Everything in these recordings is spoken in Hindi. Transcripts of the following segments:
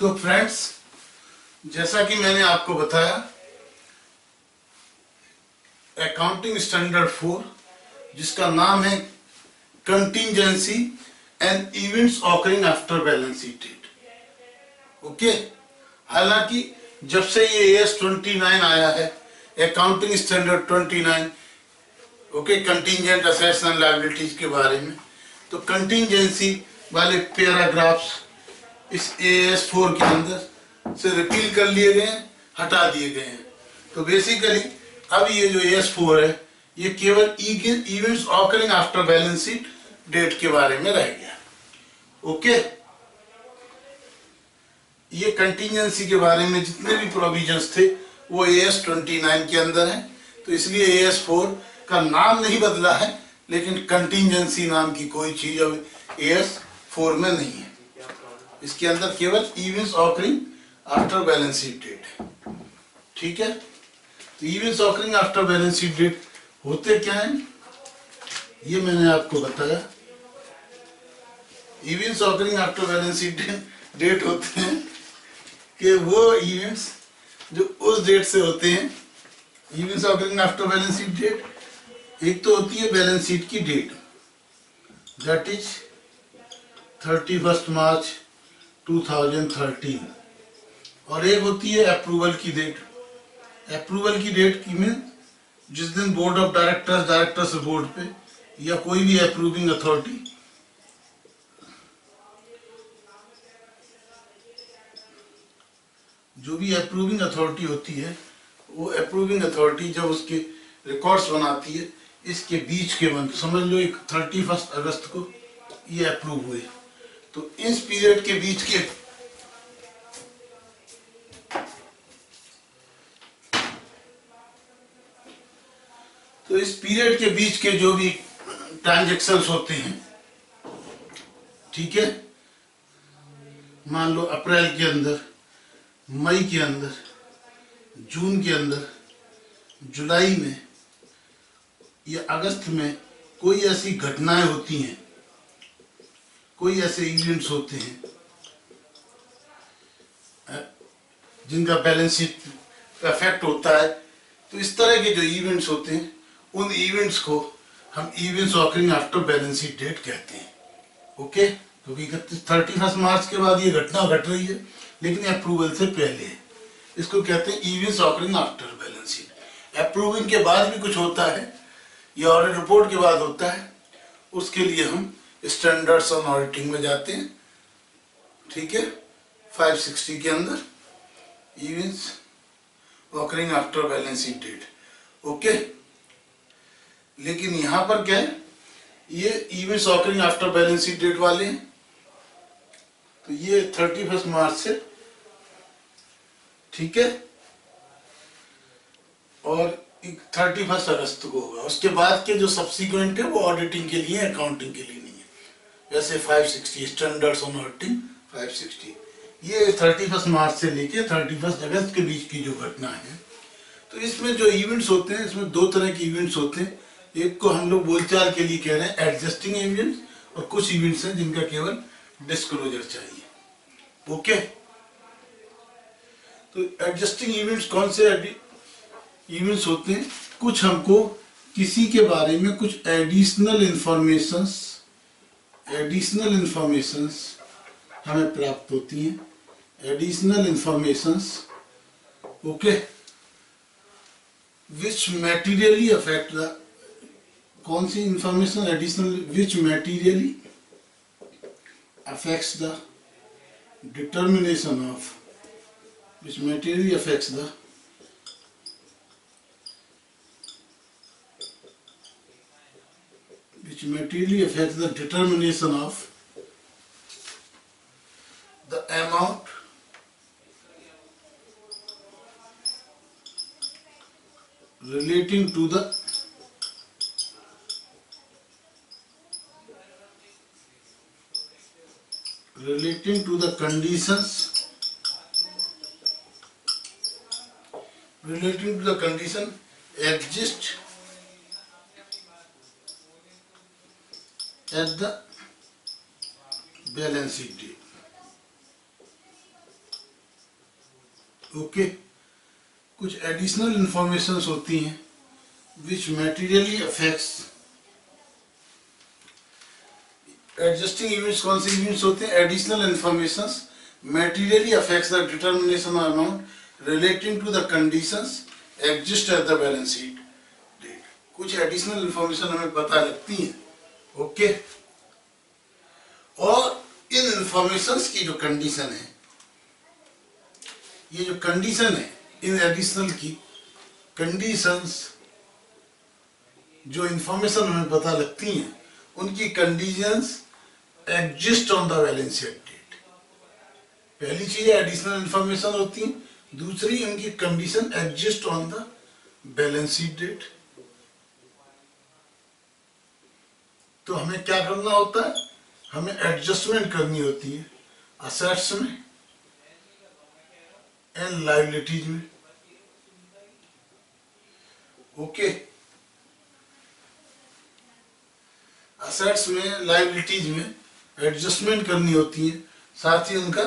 तो फ्रेंड्स, जैसा कि मैंने आपको बताया, अकाउंटिंग स्टैंडर्ड 4 जिसका नाम है contingency and events occurring after balance sheet date. Okay, हालांकि जब से ये AS 29 आया है, accounting standard 29, okay, contingent assets and liabilities के बारे में, तो कंटिंजेंसी वाले पैराग्राफ्स इस AS 4 के अंदर से रिपील कर लिए गए हैं, हटा दिए गए हैं। तो बेसिकली अब ये जो AS 4 है, ये केवल events occurring after balance sheet date के बारे में रह गया। ओके, ये कंटिंजेंसी के बारे में जितने भी प्रोविजंस थे वो AS 29 के अंदर हैं, तो इसलिए AS 4 का नाम नहीं बदला है, लेकिन कंटिंजेंसी नाम की कोई चीज अब AS 4 में नहीं है। इसके अंदर केवल events occurring after balance sheet date है। ठीक है, तो events occurring after balance sheet date होते क्या हैं, ये मैंने आपको बताया। Events occurring after balance sheet date होते हैं कि वो इवेंट्स जो उस डेट से होते हैं। Events occurring after balance sheet date, एक तो होती है बैलेंस शीट की डेट, दैट इज 31 मार्च 2013, और एक होती है अप्रूवल की डेट। अप्रूवल की डेट की में जिस दिन बोर्ड ऑफ डायरेक्टर्स बोर्ड पे या कोई भी अप्रूविंग अथॉरिटी जो भी अप्रूविंग अथॉरिटी होती है, वो अप्रूविंग अथॉरिटी जब उसके रिकॉर्ड्स बनाती है, इसके बीच के मंथ, समझ लो 31 अगस्त को ये अप्रूव हुए, तो इस पीरियड के बीच के जो भी ट्रांजैक्शंस होते हैं, ठीक है, मान लो अप्रैल के अंदर, मई के अंदर, जून के अंदर, जुलाई में या अगस्त में कोई ऐसी घटनाएं होती हैं, कोई ऐसे इवेंट्स होते हैं जिनका बैलेंस शीट पे इफेक्ट होता है, तो इस तरह के जो इवेंट्स होते हैं, उन इवेंट्स को हम events occurring after balance sheet date कहते हैं। ओके, क्योंकि 31 मार्च के बाद ये घटना घट रही है, लेकिन अप्रूवल से पहले है, इसको कहते हैं events occurring after balance sheet. Approving के बाद भी कुछ होता है या ऑडिट रिपोर्ट के बाद होता है, उसके लिए हम स्टैंडर्ड्स ऑन ऑडिटिंग में जाते हैं। ठीक है, 560 के अंदर events occurring after balance sheet date. Okay, लेकिन यहां पर क्या है, ये events occurring after balance sheet date वाले हैं, तो ये 31 मार्च से, ठीक है, और 31 अगस्त को होगा। उसके बाद के जो सब्सिक्वेंट है वो ऑडिटिंग के लिए, अकाउंटिंग के लिए नहीं है। जैसे 560 स्टैंडर्ड्स ऑन ऑडिटिंग 560, ये 31 मार्च से लेके 31 अगस्त के बीच की जो घटना है। तो इसमें जो इवेंट्स होते हैं, इसमें दो तरह के इवेंट्स होते हैं। एक को हम लोग बोलचाल के लिए कह रहे हैं एडजस्टिंग इवेंट्स, और कुछ इवेंट्स हैं जिनका केवल डिस्क्लोजर चाहिए। ओके, तो एडजस्टिंग इवेंट्स कौन से इवेंट्स होते हैं, कुछ हमको किसी के बारे में कुछ एडिशनल इंफॉर्मेशंस हमें प्राप्त होती हैं। Additional informations, okay, which materially affect the, कौन सी information additional, which materially affects the determination of, which materially affects the determination of the amount relating to the condition exist at the balance sheet date. Okay, कुछ एडिशनल इंफॉर्मेशन होती हैं विच मटेरियली अफेक्ट्स एडजस्टिंग इवेंट्स। कौन से इवेंट्स होते हैं? Additional information materially affects the determination of amount relating to the conditions exist at the balance sheet date। कुछ एडिशनल इंफॉर्मेशन हमें पता लगती है, ओके। और इन इंफॉर्मेशंस की जो कंडीशन है, ये जो कंडीशन है इन एडिशनल की कंडीशंस, जो इंफॉर्मेशन हमें पता लगती हैं उनकी conditions exist on the balance sheet date. पहली चीज एडिशनल इंफॉर्मेशन होती है, दूसरी उनकी condition exist on the balance sheet date. तो हमें क्या करना होता है? हमें एडजस्टमेंट करनी होती है असेट्स में एंड लायबिलिटीज में, ओके। असेट्स में, लायबिलिटीज में एडजस्टमेंट करनी होती है, साथ ही उनका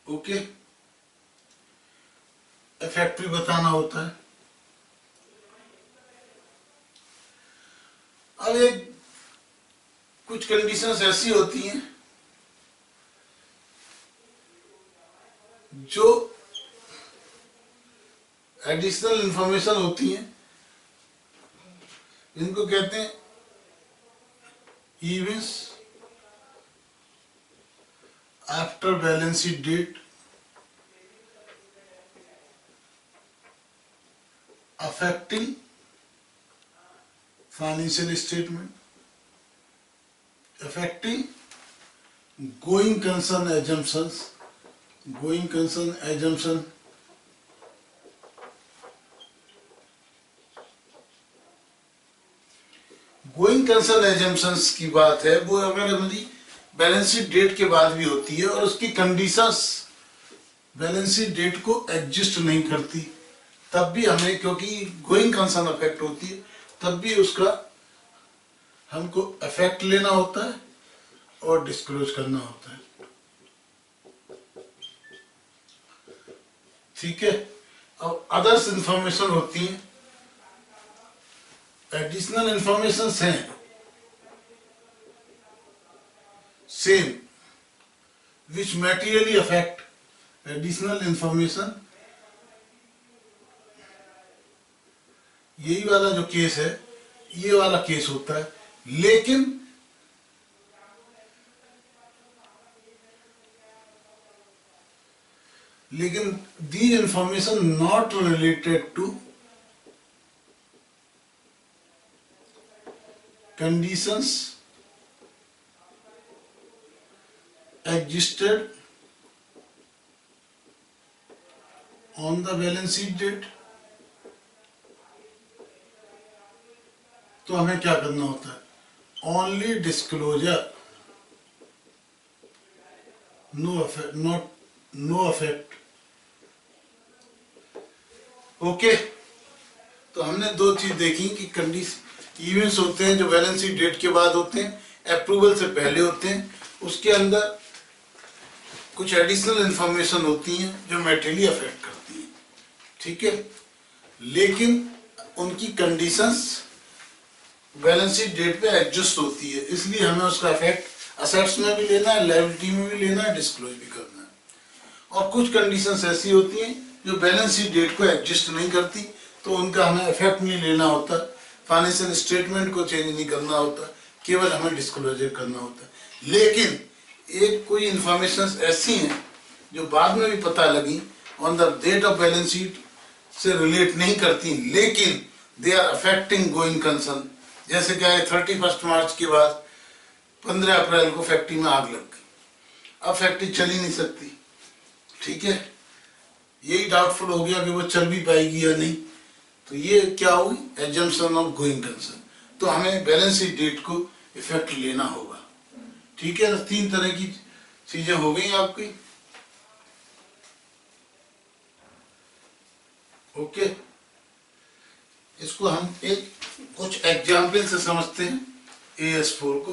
ओके इफेक्ट भी बताना होता है। अब एक कुछ कंडीशंस ऐसी होती हैं जो एडिशनल इंफॉर्मेशन होती हैं, इनको कहते हैं events after balance sheet date affecting financial statement, affecting going concern assumptions, going concern assumption, going concern assumptions की बात है, वो अगर हमारी बैलेंस शीट डेट के बाद भी होती है और उसकी कंडीशंस बैलेंस शीट डेट को एग्जिस्ट नहीं करती, तब भी हमें, क्योंकि गोइंग कंसर्न अफेक्ट होती है, तब भी उसका हमको इफेक्ट लेना होता है और डिस्क्लोज करना होता है, ठीक है। अब अदर्स इंफॉर्मेशन होती हैं, एडिशनल इंफॉर्मेशन हैं same which materially affect additional information. यही वाला जो केस है, ये वाला केस होता है, लेकिन the information not related to conditions existed on the balance sheet date। तो हमें क्या करना होता है? Only disclosure, no affect, not no affect, okay. तो हमने दो चीज देखी कि कंडीशन इवेंट्स होते हैं जो बैलेंस शीट डेट के बाद होते हैं, अप्रूवल से पहले होते हैं, उसके अंदर कुछ एडिशनल इंफॉर्मेशन होती हैं जो मैटेरियली अफेक्ट करती हैं, ठीक है, लेकिन उनकी कंडीशंस बैलेंस शीट डेट पे एडजस्ट होती है, इसलिए हमें उसका इफेक्ट असेट्स में भी लेना है, लायबिलिटी में भी लेना है, डिस्क्लोज भी करना है। और कुछ कंडीशंस ऐसी होती हैं जो बैलेंस शीट डेट को एडजस्ट नहीं करती, तो उनका हमें इफेक्ट नहीं लेना होता, फाइनेंशियल स्टेटमेंट को चेंज नहीं करना होता, केवल हमें डिस्क्लोजर करना होता है। लेकिन एक कोई इंफॉर्मेशन ऐसी हैं जो बाद में भी पता लगी, on the date of balance sheet से रिलेट नहीं करती, लेकिन they are affecting going concern. जैसे क्या है, 31 मार्च के बाद 15 अप्रैल को फैक्ट्री में आग लग गई, अब फैक्ट्री चल ही नहीं सकती, ठीक है, यही डाउटफुल हो गया कि वो चल भी पाएगी या नहीं, तो ये क्या हुई? Assumption of going concern. तो हमें बैलेंस शीट डेट को इफेक्ट लेना होगा, ठीक है। तो 3 तरह की चीजें हो गई आपकी, ओके। इसको हम एक कुछ एग्जाम्पल से समझते हैं, AS4 को।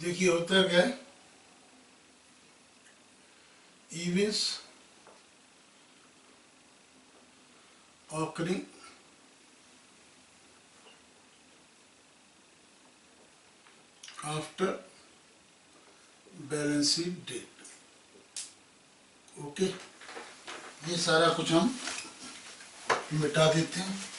देखिए होता क्या है, events occurring after balance sheet date. Okay, ये सारा कुछ हम मिटा देते हैं।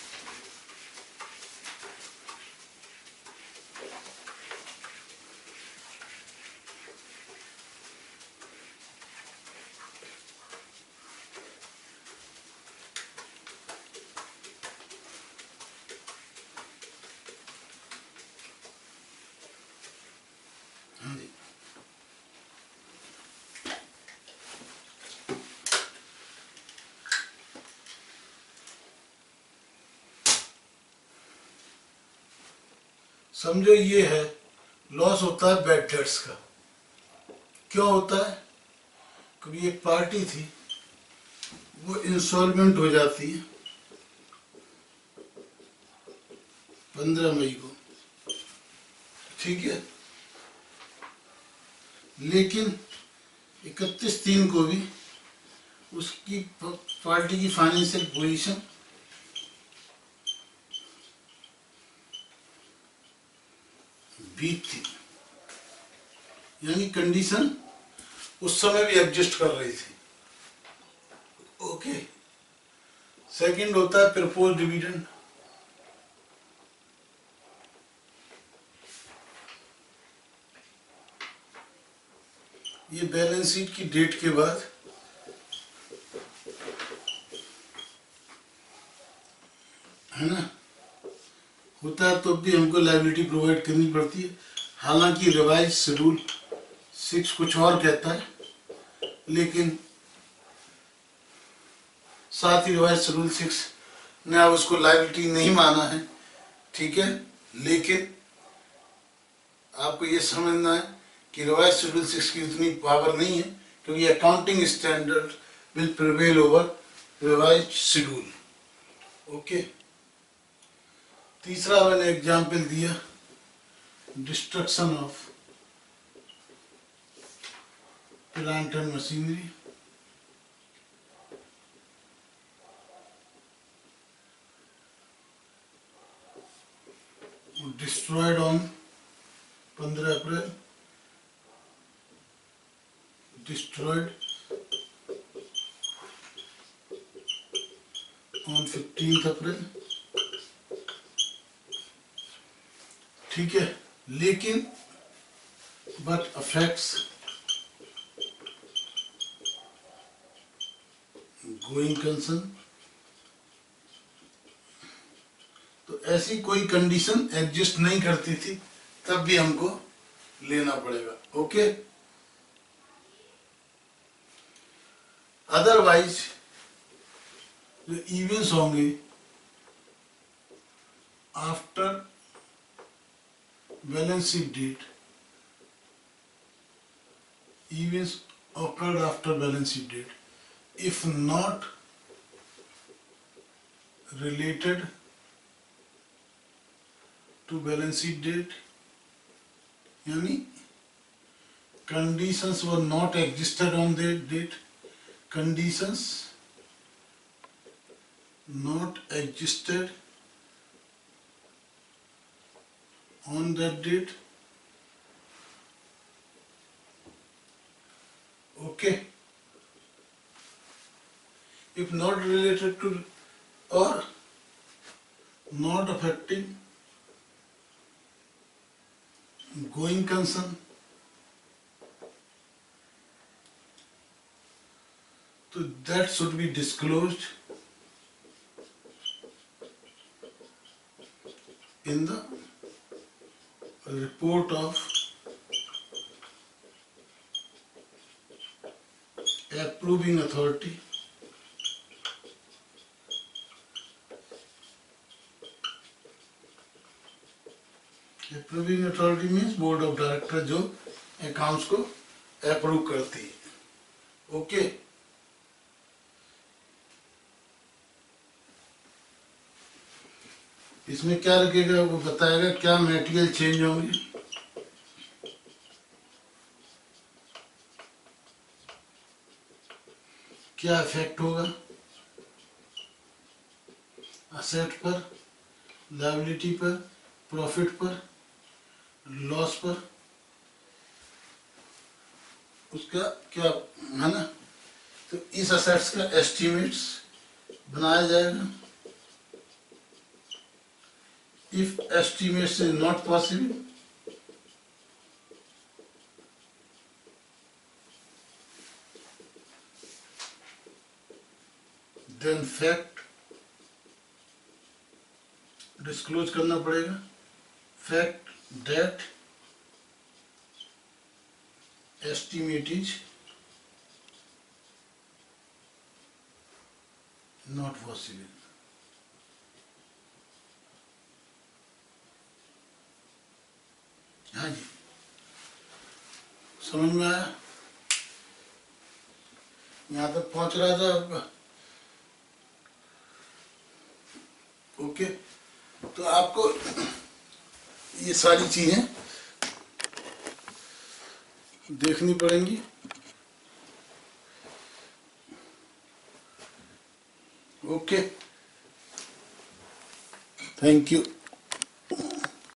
हाँ जी, समझो ये है लॉस होता है बैड डेट्स का। क्यों होता है? क्योंकि एक पार्टी थी, वो इंस्टॉलमेंट हो जाती है 15 मई को, ठीक है, लेकिन 31/3 को भी उसकी पार्टी की फाइनेंशियल पोजीशन वीक थी, यानी कंडीशन उस समय भी एडजस्ट कर रही थी। ओके, सेकंड होता है प्रपोज डिविडेंड। ये बैलेंस शीट की डेट के बाद है ना, होता है तो भी हमको लायबिलिटी प्रोवाइड करनी पड़ती है। हालांकि रिवाइज शेड्यूल 6 कुछ और कहता है, लेकिन साथ ही रिवाइज शेड्यूल 6 ने अब उसको लायबिलिटी नहीं माना है, ठीक है। लेकिन आपको ये समझना है कि रिवाइज शेड्यूल 6 की उतनी पावर नहीं है, क्योंकि accounting standard will prevail over revise schedule. Okay, तीसरा मैंने एग्जाम्पल दिया destruction of plant and machinery. Destroyed on 15 April, destroyed on 15 अप्रैल, ठीक है। लेकिन बट अफेक्ट्स गोइंग कंसर्न, तो ऐसी कोई कंडीशन एग्जिस्ट नहीं करती थी, तब भी हमको लेना पड़ेगा। ओके, अदरवाइज जो इवेंट्स होंगे after balance sheet date, events occurred after balance sheet date, if not related to balance sheet date, यानी conditions were not existed on that date, conditions not existed on that date. Okay, if not related to or not affecting going concern, so that should be disclosed in the report of approving authority, approving authority means board of director जो accounts को approve करती है। ओके, इसमें क्या लगेगा, वो बताएगा क्या मटेरियल चेंज होंगे, क्या इफेक्ट होगा असेट पर, लायबिलिटी पर, प्रॉफिट पर, लॉस पर, उसका क्या है ना। तो इस असेट्स का एस्टिमेट्स बनाया जाएगा। If estimates is not possible, then fact disclose करना पड़ेगा। Fact that estimate is not possible। हाँ जी, समझ में आया? यहाँ तक पहुंच रहा था। ओके, तो आपको ये सारी चीजें देखनी पड़ेंगी। Okay, thank you.